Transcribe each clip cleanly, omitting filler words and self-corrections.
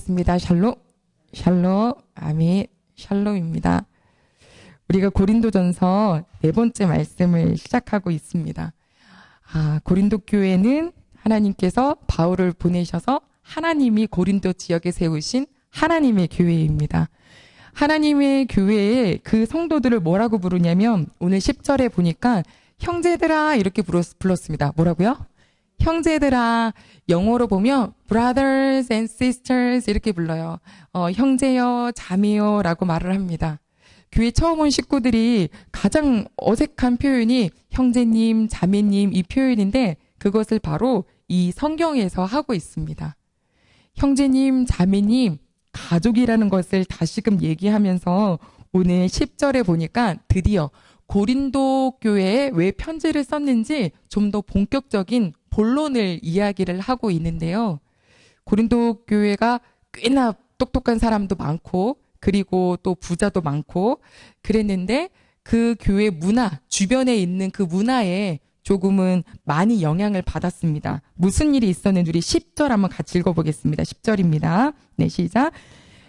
하겠습니다. 샬롬, 샬롬, 아멘, 샬롬입니다. 우리가 고린도전서 4번째 말씀을 시작하고 있습니다. 고린도 교회는 하나님께서 바울을 보내셔서 하나님이 고린도 지역에 세우신 하나님의 교회입니다. 하나님의 교회에 그 성도들을 뭐라고 부르냐면 오늘 10절에 보니까 형제들아 이렇게 불렀습니다. 뭐라고요? 형제들아, 영어로 보면 brothers and sisters 이렇게 불러요. 형제요, 자매요 라고 말을 합니다. 교회 처음 온 식구들이 가장 어색한 표현이 형제님, 자매님 이 표현인데 그것을 바로 이 성경에서 하고 있습니다. 형제님, 자매님, 가족이라는 것을 다시금 얘기하면서 오늘 10절에 보니까 드디어 고린도 교회에 왜 편지를 썼는지 좀 더 본격적인 본론을 이야기를 하고 있는데요. 고린도 교회가 꽤나 똑똑한 사람도 많고 그리고 또 부자도 많고 그랬는데 그 교회 문화, 주변에 있는 그 문화에 조금은 많이 영향을 받았습니다. 무슨 일이 있었는지 우리 10절 한번 같이 읽어보겠습니다. 10절입니다. 네, 시작.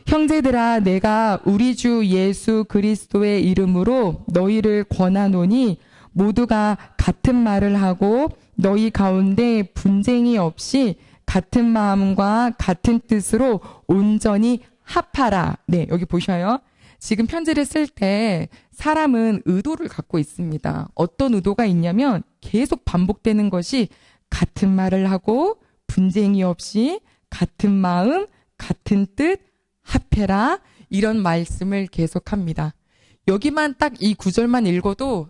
형제들아, 내가 우리 주 예수 그리스도의 이름으로 너희를 권하노니 모두가 같은 말을 하고 너희 가운데 분쟁이 없이 같은 마음과 같은 뜻으로 온전히 합하라. 네, 여기 보셔요. 지금 편지를 쓸 때 사람은 의도를 갖고 있습니다. 어떤 의도가 있냐면 계속 반복되는 것이 같은 말을 하고 분쟁이 없이 같은 마음, 같은 뜻, 합해라. 이런 말씀을 계속합니다. 여기만 딱 이 구절만 읽어도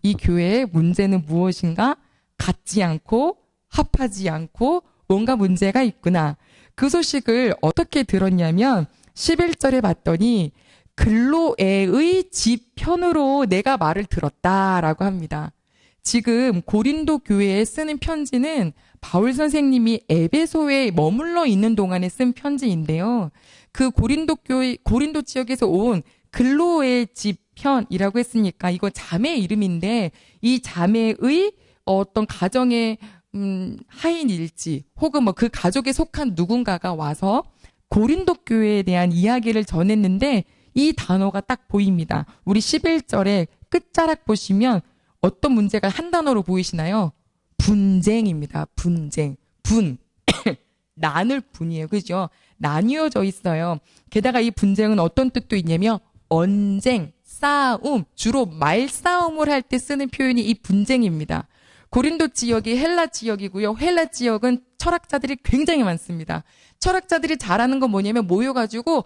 이 교회의 문제는 무엇인가? 같지 않고 합하지 않고 뭔가 문제가 있구나. 그 소식을 어떻게 들었냐면 11절에 봤더니 글로에의 집 편으로 내가 말을 들었다라고 합니다. 지금 고린도 교회에 쓰는 편지는 바울 선생님이 에베소에 머물러 있는 동안에 쓴 편지인데요. 그 고린도 지역에서 온 글로의 집 편이라고 했으니까 이거 자매 이름인데 이 자매의 어떤 가정의 하인일지 혹은 그 가족에 속한 누군가가 와서 고린도 교회에 대한 이야기를 전했는데 이 단어가 딱 보입니다. 우리 11절에 끝자락 보시면 어떤 문제가 한 단어로 보이시나요? 분쟁입니다. 분쟁. 분. 나눌 분이에요. 그죠? 나뉘어져 있어요. 게다가 이 분쟁은 어떤 뜻도 있냐면 언쟁, 싸움, 주로 말싸움을 할 때 쓰는 표현이 이 분쟁입니다. 고린도 지역이 헬라 지역이고요. 헬라 지역은 철학자들이 굉장히 많습니다. 철학자들이 잘하는 건 뭐냐면 모여가지고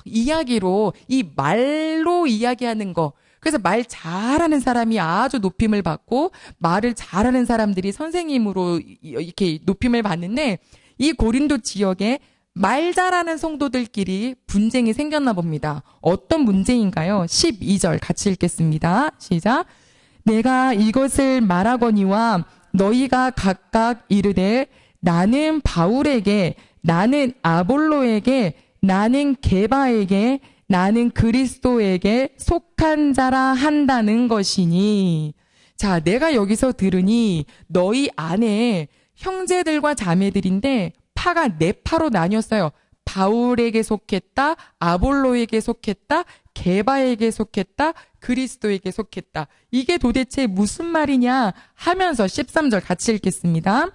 이야기로 이 말로 이야기하는 거. 그래서 말 잘하는 사람이 아주 높임을 받고 말을 잘하는 사람들이 선생님으로 이렇게 높임을 받는데 이 고린도 지역에 말 잘하는 성도들끼리 분쟁이 생겼나 봅니다. 어떤 문제인가요? 12절 같이 읽겠습니다. 시작. 내가 이것을 말하거니와 너희가 각각 이르되 나는 바울에게, 나는 아볼로에게, 나는 게바에게, 나는 그리스도에게 속한 자라 한다는 것이니. 자, 내가 여기서 들으니 너희 안에 형제들과 자매들인데 파가 네 파로 나뉘었어요. 바울에게 속했다, 아볼로에게 속했다, 게바에게 속했다, 그리스도에게 속했다. 이게 도대체 무슨 말이냐 하면서 13절 같이 읽겠습니다.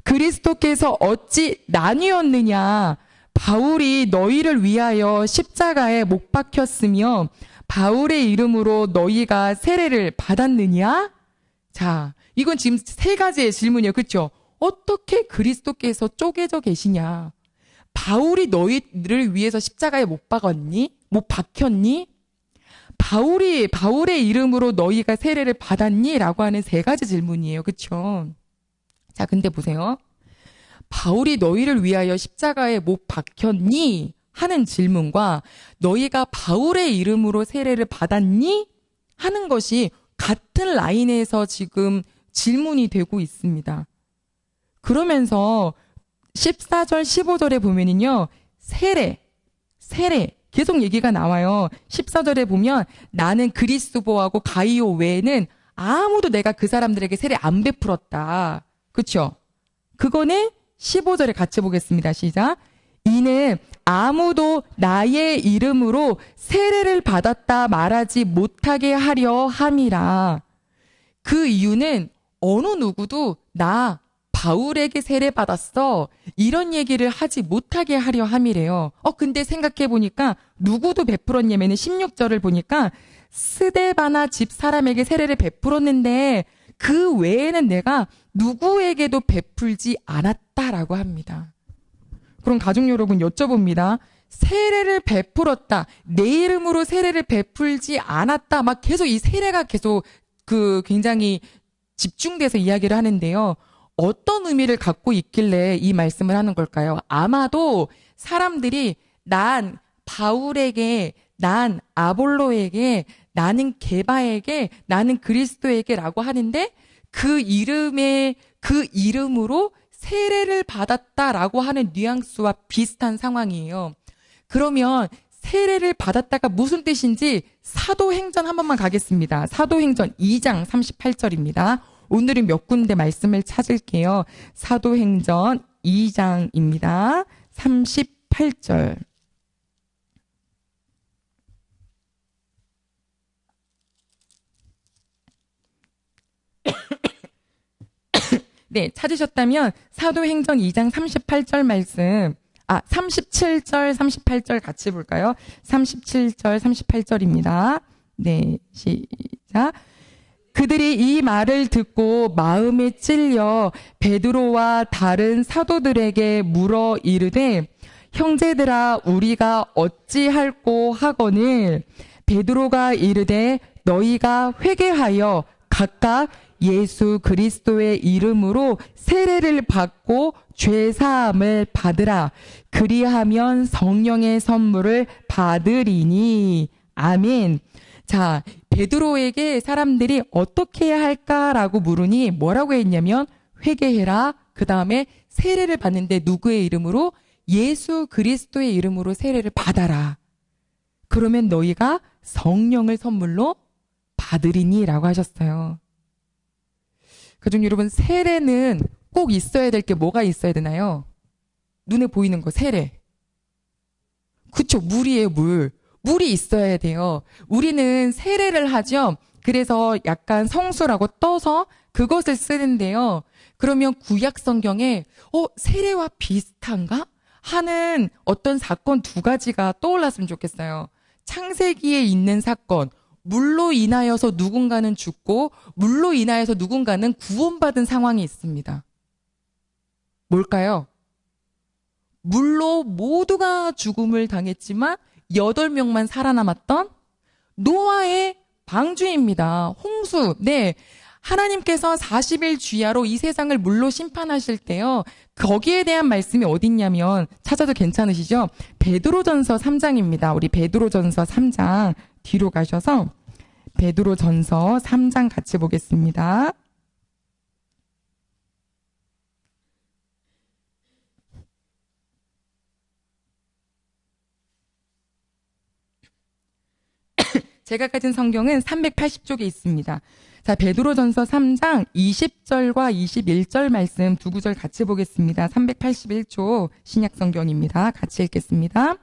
그리스도께서 어찌 나뉘었느냐? 바울이 너희를 위하여 십자가에 못 박혔으며 바울의 이름으로 너희가 세례를 받았느냐? 자, 이건 지금 세 가지의 질문이에요. 그렇죠? 어떻게 그리스도께서 쪼개져 계시냐? 바울이 너희를 위해서 십자가에 못 박았니? 못 박혔니? 바울의 이름으로 너희가 세례를 받았니? 라고 하는 세 가지 질문이에요. 그렇죠? 자, 근데 보세요. 바울이 너희를 위하여 십자가에 못 박혔니? 하는 질문과 너희가 바울의 이름으로 세례를 받았니? 하는 것이 같은 라인에서 지금 질문이 되고 있습니다. 그러면서 14절, 15절에 보면은요, 세례, 계속 얘기가 나와요. 14절에 보면 나는 그리스도보하고 가이오 외에는 아무도 내가 그 사람들에게 세례 안 베풀었다. 그쵸? 그거는 15절에 같이 보겠습니다. 시작. 이는 아무도 나의 이름으로 세례를 받았다 말하지 못하게 하려 함이라. 그 이유는 어느 누구도 나 바울에게 세례 받았어 이런 얘기를 하지 못하게 하려 함이래요. 근데 생각해 보니까 누구도 베풀었냐면은 16절을 보니까 스데바나 집 사람에게 세례를 베풀었는데 그 외에는 내가 누구에게도 베풀지 않았다라고 합니다. 그럼 가족 여러분 여쭤봅니다. 세례를 베풀었다. 내 이름으로 세례를 베풀지 않았다. 막 계속 이 세례가 계속 굉장히 집중돼서 이야기를 하는데요. 어떤 의미를 갖고 있길래 이 말씀을 하는 걸까요? 아마도 사람들이 난 바울에게, 난 아볼로에게, 나는 게바에게, 나는 그리스도에게 라고 하는데 그 이름으로 세례를 받았다라고 하는 뉘앙스와 비슷한 상황이에요. 그러면 세례를 받았다가 무슨 뜻인지 사도행전 한 번만 가겠습니다. 사도행전 2장 38절입니다. 오늘은 몇 군데 말씀을 찾을게요. 사도행전 2장입니다. 38절. 네, 찾으셨다면 사도행전 2장 38절 말씀, 37절, 38절 같이 볼까요? 37절, 38절입니다. 네, 시작. 그들이 이 말을 듣고 마음에 찔려 베드로와 다른 사도들에게 물어 이르되 형제들아 우리가 어찌할꼬 하거늘 베드로가 이르되 너희가 회개하여 각각 예수 그리스도의 이름으로 세례를 받고 죄 사함을 받으라. 그리하면 성령의 선물을 받으리니. 아멘. 자, 베드로에게 사람들이 어떻게 해야 할까라고 물으니 뭐라고 했냐면 회개해라. 그 다음에 세례를 받는데 누구의 이름으로? 예수 그리스도의 이름으로 세례를 받아라. 그러면 너희가 성령을 선물로 받으리니 라고 하셨어요. 가족 여러분, 세례는 꼭 있어야 될 게 뭐가 있어야 되나요? 눈에 보이는 거, 세례. 그쵸, 물이에요, 물. 물이 있어야 돼요. 우리는 세례를 하죠. 그래서 약간 성수라고 떠서 그것을 쓰는데요. 그러면 구약 성경에 세례와 비슷한가? 하는 어떤 사건 두 가지가 떠올랐으면 좋겠어요. 창세기에 있는 사건. 물로 인하여서 누군가는 죽고 물로 인하여서 누군가는 구원받은 상황이 있습니다. 뭘까요? 물로 모두가 죽음을 당했지만 8명만 살아남았던 노아의 방주입니다. 홍수. 네. 하나님께서 40일 주야로 이 세상을 물로 심판하실 때요. 거기에 대한 말씀이 어딨냐면 찾아도 괜찮으시죠? 베드로전서 3장입니다. 우리 베드로전서 3장 뒤로 가셔서 베드로전서 3장 같이 보겠습니다. 제가 가진 성경은 380쪽에 있습니다. 자, 베드로전서 3장 20절과 21절 말씀 두 구절 같이 보겠습니다. 381쪽 신약 성경입니다. 같이 읽겠습니다.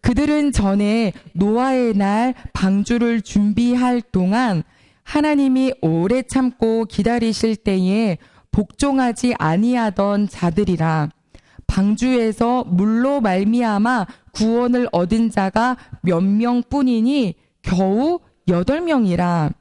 그들은 전에 노아의 날 방주를 준비할 동안 하나님이 오래 참고 기다리실 때에 복종하지 아니하던 자들이라. 방주에서 물로 말미암아 구원을 얻은 자가 몇 명뿐이니 겨우 8명이라.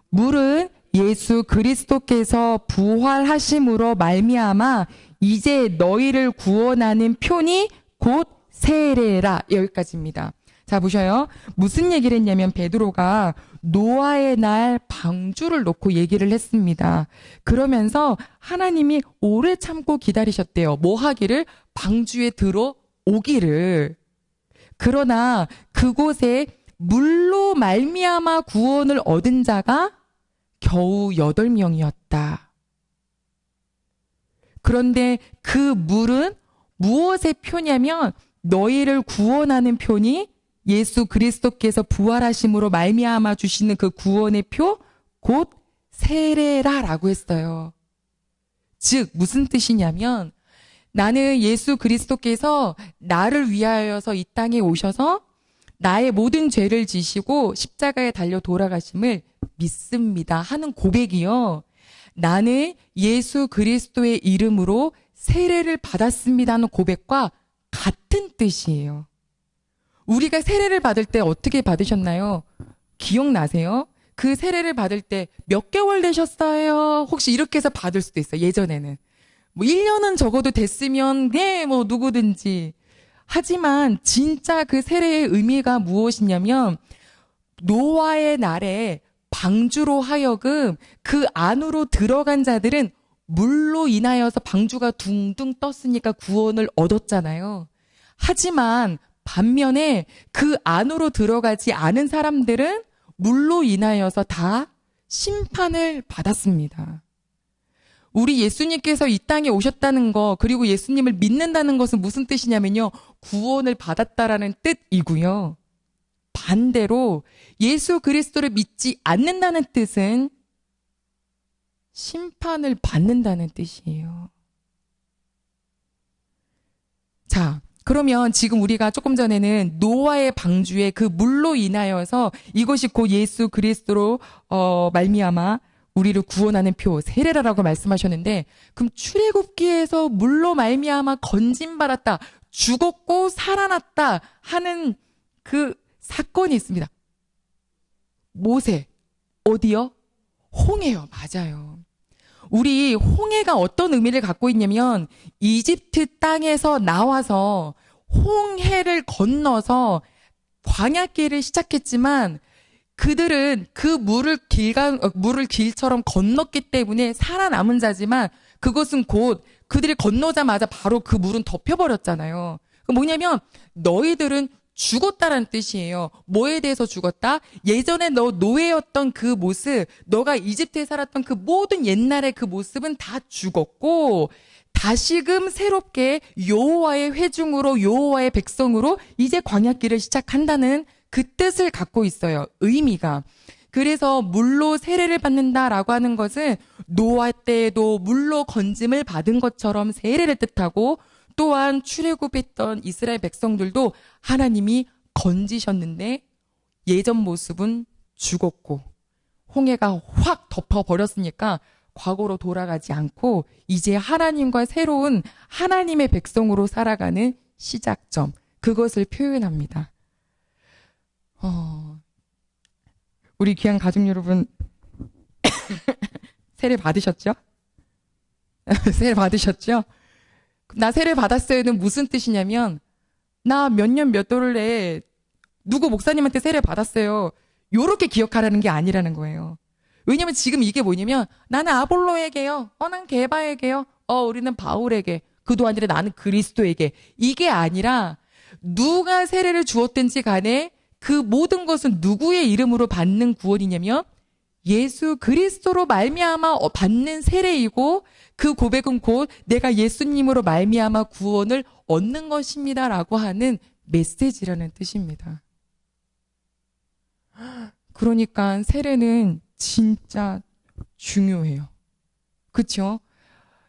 물은 예수 그리스도께서 부활하심으로 말미암아 이제 너희를 구원하는 표니 곧 세례라. 여기까지입니다. 자, 보셔요. 무슨 얘기를 했냐면 베드로가 노아의 날 방주를 놓고 얘기를 했습니다. 그러면서 하나님이 오래 참고 기다리셨대요. 뭐 하기를? 방주에 들어오기를. 그러나 그곳에 물로 말미암아 구원을 얻은 자가 겨우 8명이었다. 그런데 그 물은 무엇의 표냐면 너희를 구원하는 표니 예수 그리스도께서 부활하심으로 말미암아 주시는 그 구원의 표, 곧 세례라라고 했어요. 즉 무슨 뜻이냐면 나는 예수 그리스도께서 나를 위하여서 이 땅에 오셔서 나의 모든 죄를 지시고 십자가에 달려 돌아가심을 믿습니다 하는 고백이요. 나는 예수 그리스도의 이름으로 세례를 받았습니다 하는 고백과 같은 뜻이에요. 우리가 세례를 받을 때 어떻게 받으셨나요? 기억나세요? 그 세례를 받을 때 몇 개월 되셨어요? 혹시 이렇게 해서 받을 수도 있어요. 예전에는. 뭐 1년은 적어도 됐으면 네, 뭐 누구든지. 하지만 진짜 그 세례의 의미가 무엇이냐면 노아의 날에 방주로 하여금 그 안으로 들어간 자들은 물로 인하여서 방주가 둥둥 떴으니까 구원을 얻었잖아요. 하지만 반면에 그 안으로 들어가지 않은 사람들은 물로 인하여서 다 심판을 받았습니다. 우리 예수님께서 이 땅에 오셨다는 거, 그리고 예수님을 믿는다는 것은 무슨 뜻이냐면요. 구원을 받았다라는 뜻이고요. 반대로 예수 그리스도를 믿지 않는다는 뜻은 심판을 받는다는 뜻이에요. 자, 그러면 지금 우리가 조금 전에는 노아의 방주에 그 물로 인하여서 이것이 곧 예수 그리스도로 말미암아 우리를 구원하는 표 세례라고 말씀하셨는데, 그럼 출애굽기에서 물로 말미암아 건짐받았다, 죽었고 살아났다 하는 그 사건이 있습니다. 모세 어디요? 홍해요. 맞아요. 우리 홍해가 어떤 의미를 갖고 있냐면 이집트 땅에서 나와서 홍해를 건너서 광야길을 시작했지만 그들은 그 물을 길처럼 건넜기 때문에 살아남은 자지만 그것은 곧 그들이 건너자마자 바로 그 물은 덮여버렸잖아요. 뭐냐면 너희들은 죽었다라는 뜻이에요. 뭐에 대해서 죽었다? 예전에 너 노예였던 그 모습, 너가 이집트에 살았던 그 모든 옛날의 그 모습은 다 죽었고 다시금 새롭게 여호와의 회중으로 여호와의 백성으로 이제 광야길을 시작한다는 그 뜻을 갖고 있어요. 의미가. 그래서 물로 세례를 받는다라고 하는 것은 노아 때에도 물로 건짐을 받은 것처럼 세례를 뜻하고 또한 출애굽했던 이스라엘 백성들도 하나님이 건지셨는데 예전 모습은 죽었고 홍해가 확 덮어버렸으니까 과거로 돌아가지 않고 이제 하나님과 새로운 하나님의 백성으로 살아가는 시작점, 그것을 표현합니다. 우리 귀한 가족 여러분 세례 받으셨죠? 세례 받으셨죠? 나 세례 받았어요는 무슨 뜻이냐면 나 몇 년 몇 월에 내에 누구 목사님한테 세례 받았어요. 요렇게 기억하라는 게 아니라는 거예요. 왜냐면 지금 이게 뭐냐면 나는 아볼로에게요. 난 게바에게요. 우리는 바울에게. 그도 아니라 나는 그리스도에게. 이게 아니라 누가 세례를 주었든지 간에 그 모든 것은 누구의 이름으로 받는 구원이냐면 예수 그리스도로 말미암아 받는 세례이고 그 고백은 곧 내가 예수님으로 말미암아 구원을 얻는 것입니다라고 하는 메시지라는 뜻입니다. 그러니까 세례는 진짜 중요해요. 그렇죠?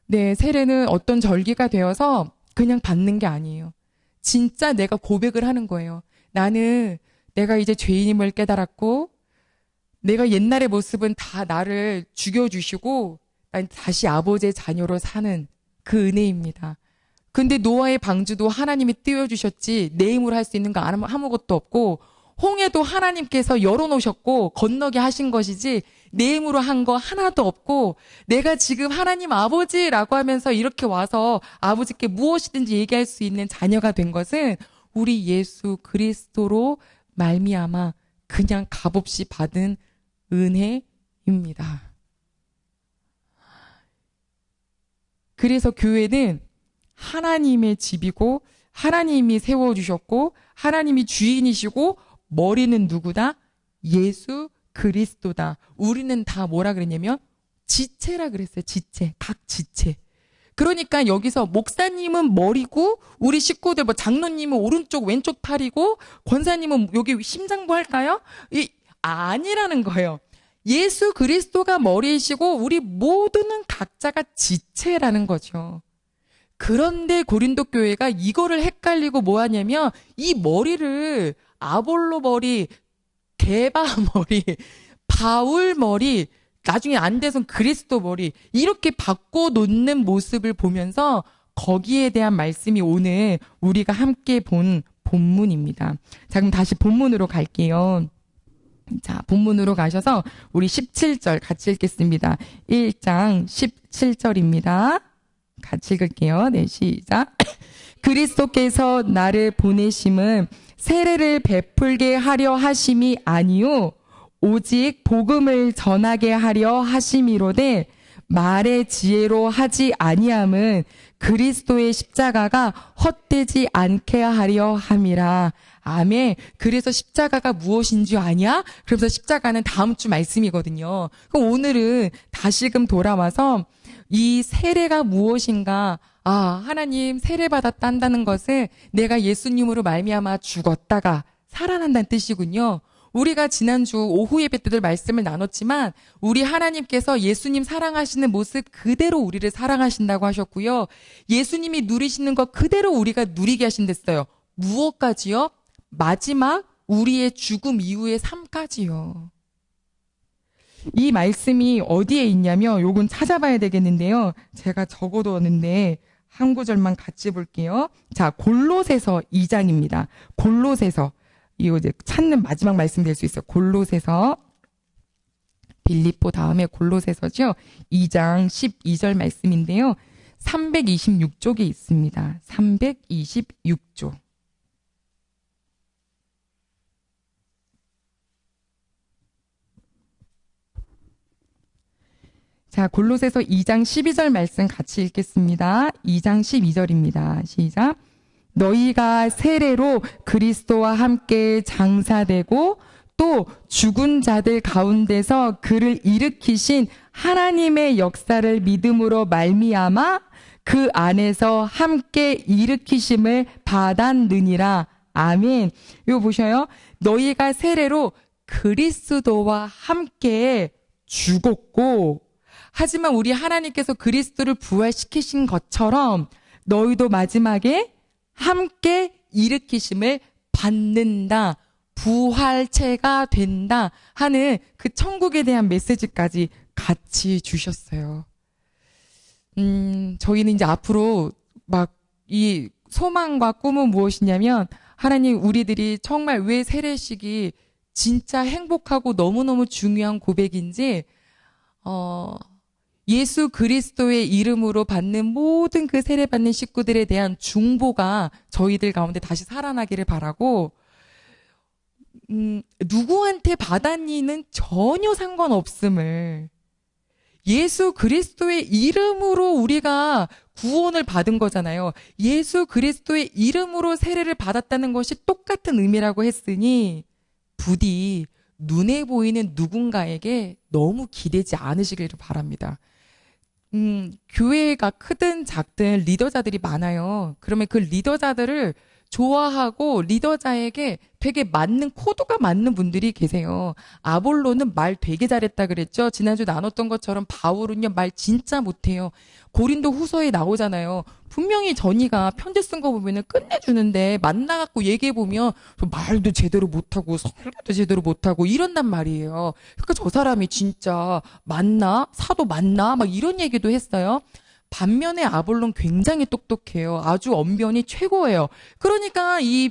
네, 세례는 어떤 절기가 되어서 그냥 받는 게 아니에요. 진짜 내가 고백을 하는 거예요. 나는 내가 이제 죄인임을 깨달았고 내가 옛날의 모습은 다 나를 죽여주시고 난 다시 아버지의 자녀로 사는 그 은혜입니다. 근데 노아의 방주도 하나님이 띄워주셨지 내 힘으로 할 수 있는 거 아무것도 없고 홍해도 하나님께서 열어놓으셨고 건너게 하신 것이지 내 힘으로 한 거 하나도 없고 내가 지금 하나님 아버지라고 하면서 이렇게 와서 아버지께 무엇이든지 얘기할 수 있는 자녀가 된 것은 우리 예수 그리스도로 말미암아 그냥 값없이 받은 은혜입니다. 그래서 교회는 하나님의 집이고 하나님이 세워주셨고 하나님이 주인이시고 머리는 누구다? 예수 그리스도다. 우리는 다 뭐라 그랬냐면 지체라 그랬어요. 지체. 각 지체. 그러니까 여기서 목사님은 머리고 우리 식구들 뭐 장로님은 오른쪽 왼쪽 팔이고 권사님은 여기 심장부 할까요? 아니라는 거예요. 예수 그리스도가 머리이시고 우리 모두는 각자가 지체라는 거죠. 그런데 고린도 교회가 이거를 헷갈리고 뭐 하냐면 이 머리를 아볼로 머리, 게바 머리, 바울 머리, 나중에 안 돼선 그리스도 머리 이렇게 바꿔 놓는 모습을 보면서 거기에 대한 말씀이 오늘 우리가 함께 본 본문입니다. 자, 그럼 다시 본문으로 갈게요. 자, 본문으로 가셔서 우리 17절 같이 읽겠습니다. 1장 17절입니다. 같이 읽을게요. 네, 시작. 그리스도께서 나를 보내심은 세례를 베풀게 하려 하심이 아니요 오직 복음을 전하게 하려 하심이로되 말의 지혜로 하지 아니함은 그리스도의 십자가가 헛되지 않게 하려 함이라. 아멘. 그래서 십자가가 무엇인 줄 아냐? 그래서 십자가는 다음 주 말씀이거든요. 그럼 오늘은 다시금 돌아와서 이 세례가 무엇인가? 아, 하나님 세례 받았다는 것은 내가 예수님으로 말미암아 죽었다가 살아난다는 뜻이군요. 우리가 지난주 오후 예배 때들 말씀을 나눴지만 우리 하나님께서 예수님 사랑하시는 모습 그대로 우리를 사랑하신다고 하셨고요. 예수님이 누리시는 것 그대로 우리가 누리게 하신댔어요. 무엇까지요? 마지막 우리의 죽음 이후의 삶까지요. 이 말씀이 어디에 있냐면 요건 찾아봐야 되겠는데요. 제가 적어뒀는데 한 구절만 같이 볼게요. 자, 골로새서 2장입니다. 골로새서. 이거 이제 찾는 마지막 말씀 될 수 있어요. 골로새서. 빌립보 다음에 골로새서죠. 2장 12절 말씀인데요. 326쪽에 있습니다. 326쪽. 자, 골로새서 2장 12절 말씀 같이 읽겠습니다. 2장 12절입니다. 시작. 너희가 세례로 그리스도와 함께 장사되고 또 죽은 자들 가운데서 그를 일으키신 하나님의 역사를 믿음으로 말미암아 그 안에서 함께 일으키심을 받았느니라. 아멘. 이거 보셔요. 너희가 세례로 그리스도와 함께 죽었고 하지만 우리 하나님께서 그리스도를 부활시키신 것처럼 너희도 마지막에 함께 일으키심을 받는다. 부활체가 된다 하는 그 천국에 대한 메시지까지 같이 주셨어요. 저희는 이제 앞으로 막 이 소망과 꿈은 무엇이냐면 하나님 우리들이 정말 왜 세례식이 진짜 행복하고 너무너무 중요한 고백인지 예수 그리스도의 이름으로 받는 모든 그 세례받는 식구들에 대한 중보가 저희들 가운데 다시 살아나기를 바라고 누구한테 받았니는 전혀 상관없음을 예수 그리스도의 이름으로 우리가 구원을 받은 거잖아요. 예수 그리스도의 이름으로 세례를 받았다는 것이 똑같은 의미라고 했으니 부디 눈에 보이는 누군가에게 너무 기대지 않으시기를 바랍니다. 교회가 크든 작든 리더자들이 많아요. 그러면 그 리더자들을 좋아하고 리더자에게 되게 맞는 코드가 맞는 분들이 계세요. 아볼로는 말 되게 잘했다 그랬죠. 지난주 나눴던 것처럼 바울은요 말 진짜 못해요. 고린도 후서에 나오잖아요. 분명히 전이가 편지 쓴 거 보면은 끝내주는데 만나갖고 얘기해보면 말도 제대로 못하고 설교도 제대로 못하고 이런단 말이에요. 그러니까 저 사람이 진짜 맞나? 사도 맞나? 막 이런 얘기도 했어요. 반면에 아볼론 굉장히 똑똑해요. 아주 언변이 최고예요. 그러니까 이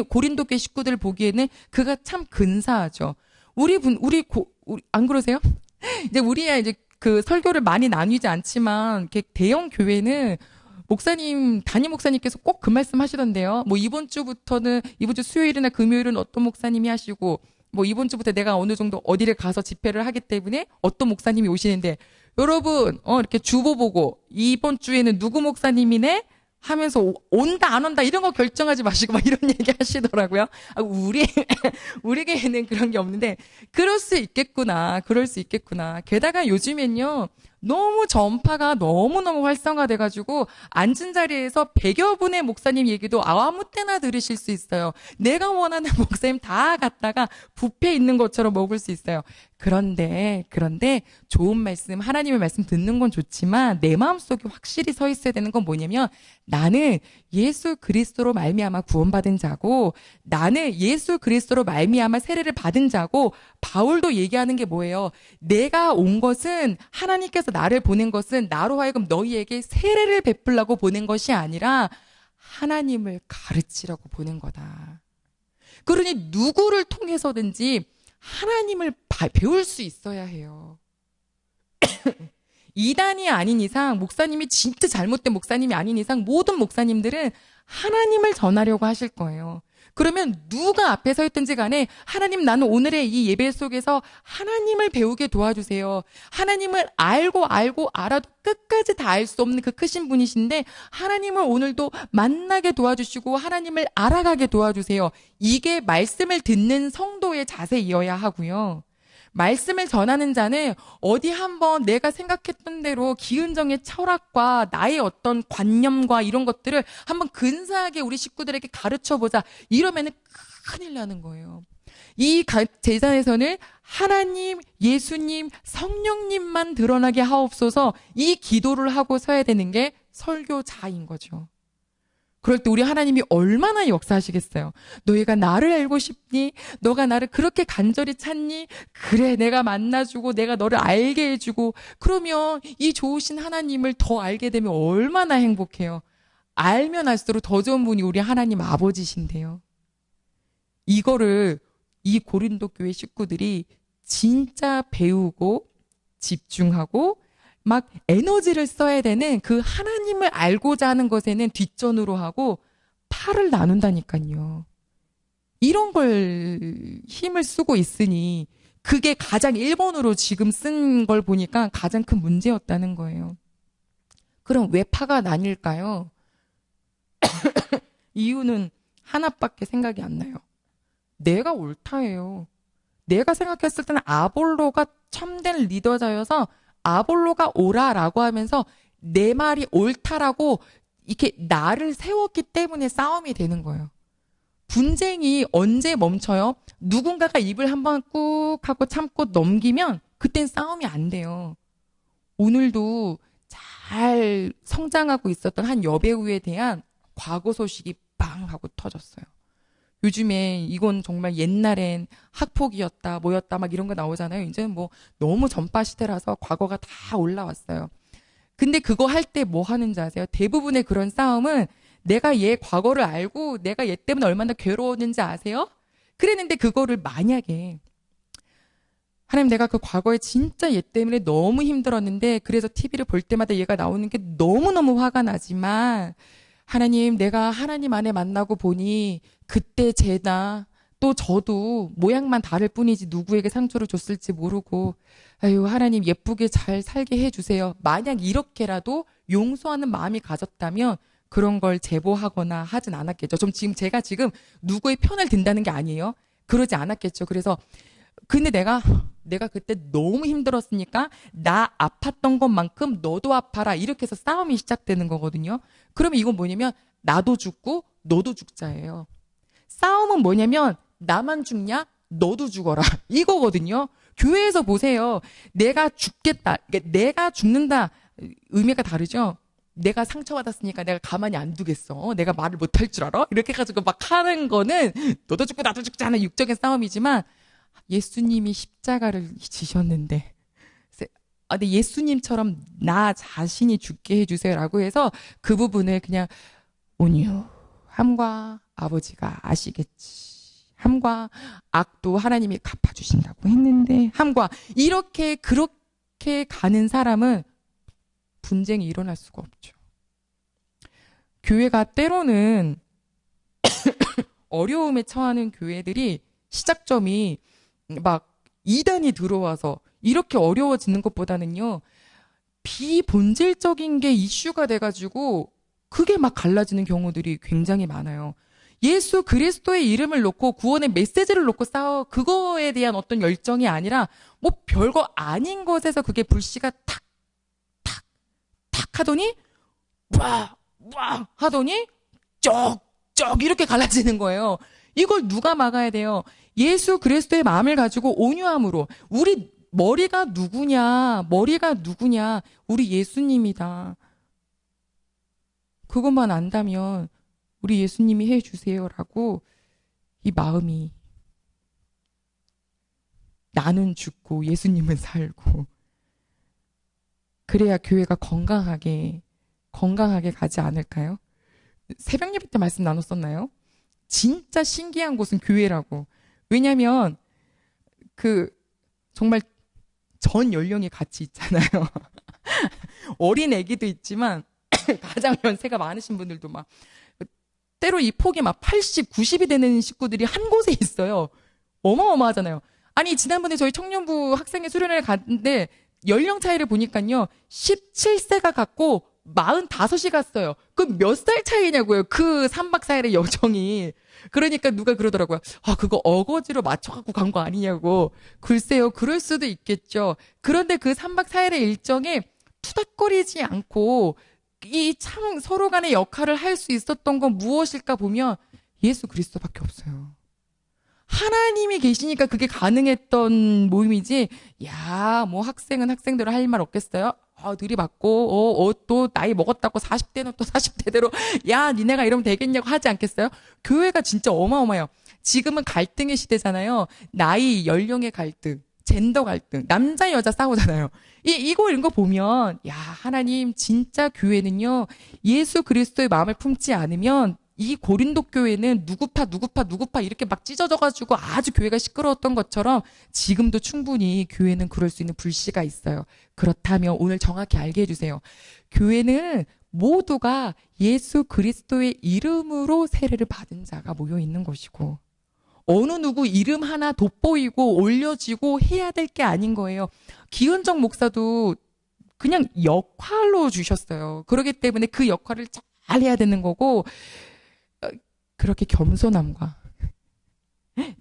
고린도교 식구들 보기에는 그가 참 근사하죠. 우리 안 그러세요? 이제 우리야 이제 그 설교를 많이 나누지 않지만 대형 교회는 담임 목사님께서 꼭 그 말씀 하시던데요. 뭐 이번 주 수요일이나 금요일은 어떤 목사님이 하시고 뭐 이번 주부터 내가 어느 정도 어디를 가서 집회를 하기 때문에 어떤 목사님이 오시는데 여러분 이렇게 주보 보고 이번 주에는 누구 목사님이네 하면서 온다 안 온다 이런 거 결정하지 마시고 막 이런 얘기 하시더라고요. 우리 교회는 그런 게 없는데 그럴 수 있겠구나. 게다가 요즘엔요 너무 전파가 너무너무 활성화돼가지고 앉은 자리에서 100여 분의 목사님 얘기도 아무 때나 들으실 수 있어요. 내가 원하는 목사님 다 갖다가 뷔페 있는 것처럼 먹을 수 있어요. 그런데 좋은 말씀, 하나님의 말씀 듣는 건 좋지만 내 마음속에 확실히 서 있어야 되는 건 뭐냐면 나는 예수 그리스도로 말미암아 구원받은 자고 나는 예수 그리스도로 말미암아 세례를 받은 자고 바울도 얘기하는 게 뭐예요? 내가 온 것은 하나님께서 나를 보낸 것은 나로 하여금 너희에게 세례를 베풀라고 보낸 것이 아니라 하나님을 가르치라고 보낸 거다. 그러니 누구를 통해서든지 하나님을 배울 수 있어야 해요. 이단이 아닌 이상, 목사님이 진짜 잘못된 목사님이 아닌 이상 모든 목사님들은 하나님을 전하려고 하실 거예요. 그러면 누가 앞에 서 있든지 간에 하나님 나는 오늘의 이 예배 속에서 하나님을 배우게 도와주세요. 하나님을 알고 알아도 끝까지 다 알 수 없는 그 크신 분이신데 하나님을 오늘도 만나게 도와주시고 하나님을 알아가게 도와주세요. 이게 말씀을 듣는 성도의 자세이어야 하고요. 말씀을 전하는 자는 어디 한번 내가 생각했던 대로 기은정의 철학과 나의 어떤 관념과 이런 것들을 한번 근사하게 우리 식구들에게 가르쳐보자. 이러면은 큰일 나는 거예요. 이 제단에서는 하나님, 예수님, 성령님만 드러나게 하옵소서 이 기도를 하고 서야 되는 게 설교자인 거죠. 그럴 때 우리 하나님이 얼마나 역사하시겠어요. 너희가 나를 알고 싶니? 너가 나를 그렇게 간절히 찾니? 그래, 내가 만나주고 내가 너를 알게 해주고 그러면 이 좋으신 하나님을 더 알게 되면 얼마나 행복해요. 알면 알수록 더 좋은 분이 우리 하나님 아버지신데요. 이거를 이 고린도 교회 식구들이 진짜 배우고 집중하고 막 에너지를 써야 되는 그 하나님을 알고자 하는 것에는 뒷전으로 하고 팔을 나눈다니까요. 이런 걸 힘을 쓰고 있으니 그게 가장 1번으로 지금 쓴 걸 보니까 가장 큰 문제였다는 거예요. 그럼 왜 파가 나뉠까요? 이유는 하나밖에 생각이 안 나요. 내가 옳다예요. 내가 생각했을 때는 아볼로가 참된 리더자여서 아볼로가 오라라고 하면서 내 말이 옳다라고 이렇게 나를 세웠기 때문에 싸움이 되는 거예요. 분쟁이 언제 멈춰요? 누군가가 입을 한번 꾹 하고 참고 넘기면 그땐 싸움이 안 돼요. 오늘도 잘 성장하고 있었던 한 여배우에 대한 과거 소식이 빵 하고 터졌어요. 요즘에 이건 정말 옛날엔 학폭이었다, 뭐였다, 막 이런 거 나오잖아요. 이제는 뭐 너무 전파 시대라서 과거가 다 올라왔어요. 근데 그거 할 때 뭐 하는지 아세요? 대부분의 그런 싸움은 내가 얘 과거를 알고 내가 얘 때문에 얼마나 괴로웠는지 아세요? 그랬는데 그거를 만약에 하나님 내가 그 과거에 진짜 얘 때문에 너무 힘들었는데 그래서 TV를 볼 때마다 얘가 나오는 게 너무너무 화가 나지만 하나님, 내가 하나님 안에 만나고 보니 그때 쟤나 또 저도 모양만 다를 뿐이지 누구에게 상처를 줬을지 모르고 아유 하나님 예쁘게 잘 살게 해주세요. 만약 이렇게라도 용서하는 마음이 가졌다면 그런 걸 제보하거나 하진 않았겠죠. 제가 지금 누구의 편을 든다는 게 아니에요. 그러지 않았겠죠. 그래서 근데 내가 그때 너무 힘들었으니까 나 아팠던 것만큼 너도 아파라 이렇게 해서 싸움이 시작되는 거거든요. 그러면 이건 뭐냐면 나도 죽고 너도 죽자예요. 싸움은 뭐냐면 나만 죽냐? 너도 죽어라 이거거든요. 교회에서 보세요. 내가 죽겠다. 그러니까 내가 죽는다 의미가 다르죠. 내가 상처받았으니까 내가 가만히 안 두겠어. 내가 말을 못할 줄 알아? 이렇게 해가지고 막 하는 거는 너도 죽고 나도 죽자는 육적인 싸움이지만 예수님이 십자가를 지셨는데 근데 예수님처럼 나 자신이 죽게 해주세요라고 해서 그 부분을 그냥 온유함과 아버지가 아시겠지. 함과 악도 하나님이 갚아주신다고 했는데 함과 이렇게 그렇게 가는 사람은 분쟁이 일어날 수가 없죠. 교회가 때로는 어려움에 처하는 교회들이 시작점이 막 이단이 들어와서 이렇게 어려워지는 것보다는요. 비본질적인 게 이슈가 돼가지고 그게 막 갈라지는 경우들이 굉장히 많아요. 예수 그리스도의 이름을 놓고 구원의 메시지를 놓고 싸워 그거에 대한 어떤 열정이 아니라 뭐 별거 아닌 것에서 그게 불씨가 탁 하더니 와 하더니 쩍 이렇게 갈라지는 거예요. 이걸 누가 막아야 돼요? 예수 그리스도의 마음을 가지고 온유함으로. 우리 머리가 누구냐? 우리 예수님이다. 그것만 안다면 우리 예수님이 해주세요라고 이 마음이, 나는 죽고 예수님은 살고, 그래야 교회가 건강하게 가지 않을까요? 새벽 예배 때 말씀 나눴었나요? 진짜 신기한 곳은 교회라고. 왜냐면 정말 전 연령이 같이 있잖아요. 어린 애기도 있지만 가장 연세가 많으신 분들도 막, 때로 이 폭이 막 80, 90이 되는 식구들이 한 곳에 있어요. 어마어마하잖아요. 아니, 지난번에 저희 청년부 학생회 수련회를 갔는데 연령 차이를 보니까요, 17세가 갔고 45이 갔어요. 그 몇 살 차이냐고요, 그 3박 4일의 여정이. 그러니까 누가 그러더라고요. 그거 어거지로 맞춰갖고 간 거 아니냐고. 글쎄요, 그럴 수도 있겠죠. 그런데 그 3박 4일의 일정에 투닥거리지 않고 이 참 서로 간의 역할을 할 수 있었던 건 무엇일까 보면 예수 그리스도밖에 없어요. 하나님이 계시니까 그게 가능했던 모임이지, 뭐 학생은 학생대로 할 말 없겠어요? 들이받고, 또 나이 먹었다고 40대는 또 40대대로, 니네가 이러면 되겠냐고 하지 않겠어요? 교회가 진짜 어마어마해요. 지금은 갈등의 시대잖아요. 나이, 연령의 갈등, 젠더 갈등, 남자, 여자 싸우잖아요. 이런 거 보면, 하나님, 진짜 교회는요, 예수 그리스도의 마음을 품지 않으면, 이 고린도 교회는 누구파 이렇게 막 찢어져가지고 아주 교회가 시끄러웠던 것처럼 지금도 충분히 교회는 그럴 수 있는 불씨가 있어요. 그렇다면 오늘 정확히 알게 해주세요. 교회는 모두가 예수 그리스도의 이름으로 세례를 받은 자가 모여 있는 것이고, 어느 누구 이름 하나 돋보이고 올려지고 해야 될 게 아닌 거예요. 기은정 목사도 그냥 역할로 주셨어요. 그렇기 때문에 그 역할을 잘 해야 되는 거고, 그렇게 겸손함과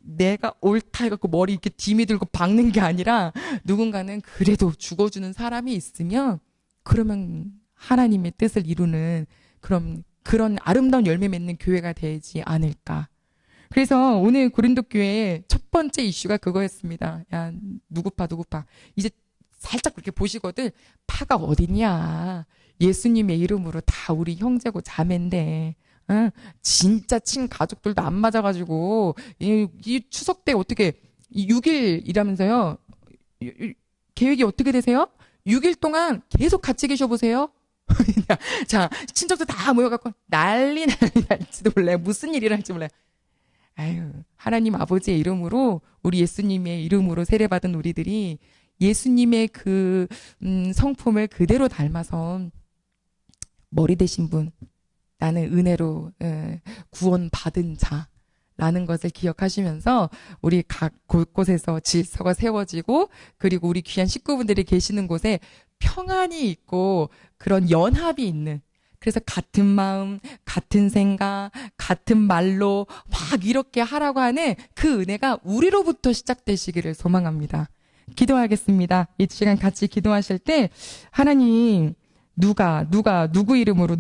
내가 옳다 해갖고 머리 이렇게 디미 들고 박는 게 아니라, 누군가는 그래도 죽어주는 사람이 있으면 그러면 하나님의 뜻을 이루는 그런 아름다운 열매 맺는 교회가 되지 않을까. 그래서 오늘 고린도 교회의 첫 번째 이슈가 그거였습니다. 누구파. 이제 살짝 그렇게 보시거든. 파가 어딨냐. 예수님의 이름으로 다 우리 형제고 자매인데, 진짜 친가족들도 안 맞아가지고, 이 추석 때 어떻게, 6일이라면서요? 계획이 어떻게 되세요? 6일 동안 계속 같이 계셔보세요. 자, 친척들 다 모여갖고 난리 날지도 몰라요. 무슨 일이 날지 몰라요. 하나님 아버지의 이름으로, 우리 예수님의 이름으로 세례받은 우리들이 예수님의 그 성품을 그대로 닮아서 머리 되신 분, 나는 은혜로 구원받은 자라는 것을 기억하시면서 우리 각 곳곳에서 질서가 세워지고, 그리고 우리 귀한 식구분들이 계시는 곳에 평안이 있고 그런 연합이 있는, 그래서 같은 마음, 같은 생각, 같은 말로 막 이렇게 하라고 하는 그 은혜가 우리로부터 시작되시기를 소망합니다. 기도하겠습니다. 이 시간 같이 기도하실 때, 하나님, 누구 이름으로,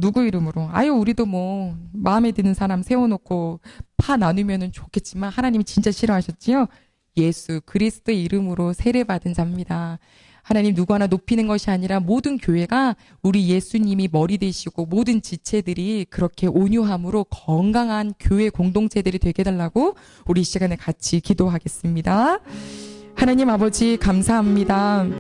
우리도 뭐 마음에 드는 사람 세워놓고 파 나누면은 좋겠지만, 하나님이 진짜 싫어하셨지요? 예수 그리스도의 이름으로 세례받은 자입니다. 하나님, 누구 하나 높이는 것이 아니라 모든 교회가 우리 예수님이 머리 되시고 모든 지체들이 그렇게 온유함으로 건강한 교회 공동체들이 되게 해달라고 우리 이 시간에 같이 기도하겠습니다. 하나님 아버지, 감사합니다.